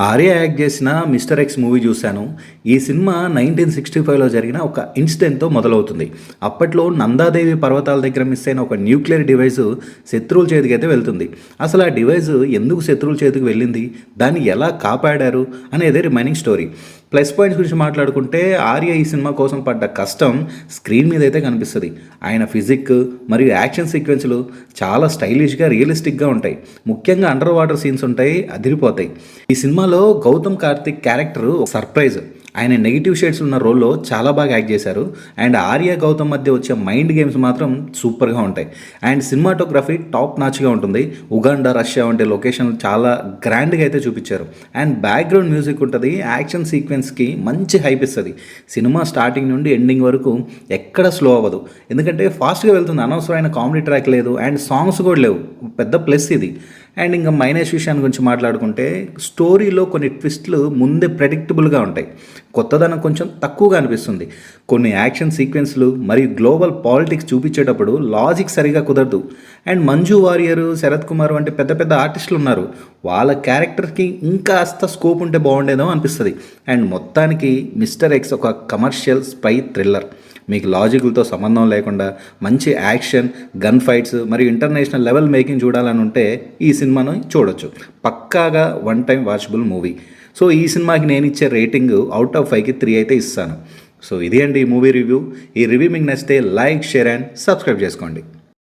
Arya act చేసిన mister X movie చూశాను. ఈ సినిమా 1965లో జరిగిన ఒక ఇన్సిడెంట్తో మొదలవుతుంది. అప్పట్లో నందాదేవి పర్వతాల దగ్గర మిస్ అయిన ఒక న్యూక్లియర్ డివైస్ శత్రువుల చేతికి అయితే వెళ్తుంది. అసలు ఆ డివైస్ ఎందుకు శత్రువుల చేతికి వెళ్ళింది, దాన్ని ఎలా కాపాడారు అనేది రిమైనింగ్ స్టోరీ. ప్లస్ పాయింట్స్ గురించి మాట్లాడుకుంటే ఆర్య ఈ సినిమా కోసం పడ్డ కష్టం స్క్రీన్ మీద అయితే కనిపిస్తుంది. ఆయన ఫిజిక్ మరియు యాక్షన్ సీక్వెన్స్లు చాలా స్టైలిష్గా రియలిస్టిక్గా ఉంటాయి. ముఖ్యంగా అండర్ వాటర్ సీన్స్ ఉంటాయి, అదిరిపోతాయి. ఈ సినిమాలో గౌతమ్ కార్తిక్ క్యారెక్టర్ సర్ప్రైజ్. ఆయన నెగిటివ్ షేడ్స్ ఉన్న రోల్లో చాలా బాగా యాక్ట్ చేశారు. అండ్ ఆర్య గౌతమ్ మధ్య వచ్చే మైండ్ గేమ్స్ మాత్రం సూపర్గా ఉంటాయి. అండ్ సినిమాటోగ్రఫీ టాప్ నాచ్గా ఉంటుంది. ఉగాండా, రష్యా వంటి లొకేషన్లు చాలా గ్రాండ్గా అయితే చూపించారు. అండ్ బ్యాక్గ్రౌండ్ మ్యూజిక్ ఉంటుంది. యాక్షన్ సీక్వెన్స్కి మంచి హైప్ ఇస్తుంది. సినిమా స్టార్టింగ్ నుండి ఎండింగ్ వరకు ఎక్కడ స్లో అవ్వదు, ఎందుకంటే ఫాస్ట్గా వెళ్తుంది. అనవసరమైన కామెడీ ట్రాక్ లేదు అండ్ సాంగ్స్ కూడా లేవు, పెద్ద ప్లస్ ఇది. అండ్ ఇంకా మైనస్ విషయాన్ని గురించి మాట్లాడుకుంటే స్టోరీలో కొన్ని ట్విస్ట్లు ముందే ప్రెడిక్టబుల్గా ఉంటాయి. కొత్తదనం కొంచెం తక్కువగా అనిపిస్తుంది. కొన్ని యాక్షన్ సీక్వెన్స్లు మరియు గ్లోబల్ పాలిటిక్స్ చూపించేటప్పుడు లాజిక్ సరిగా కుదరదు. అండ్ మంజు వారియర్, శరత్ కుమార్ వంటి పెద్ద పెద్ద ఆర్టిస్టులు ఉన్నారు. వాళ్ళ క్యారెక్టర్కి ఇంకాస్త స్కోప్ ఉంటే బాగుండేదో అనిపిస్తుంది. అండ్ మొత్తానికి మిస్టర్ ఎక్స్ ఒక కమర్షియల్ స్పై థ్రిల్లర్. మీకు లాజిక్లతో సంబంధం లేకుండా మంచి యాక్షన్, గన్ ఫైట్స్ మరియు ఇంటర్నేషనల్ లెవెల్ మేకింగ్ చూడాలని ఉంటే ఈ సినిమాను చూడొచ్చు. పక్కాగా one time watchable movie. So ఈ సినిమాకి నేను ఇచ్చే రేటింగ్ అవుట్ ఆఫ్ 5కి 3 అయితే ఇస్తాను. సో ఇది అండి ఈ మూవీ రివ్యూ. ఈ రివ్యూ మీకు నచ్చితే లైక్, షేర్ అండ్ సబ్స్క్రైబ్ చేసుకోండి.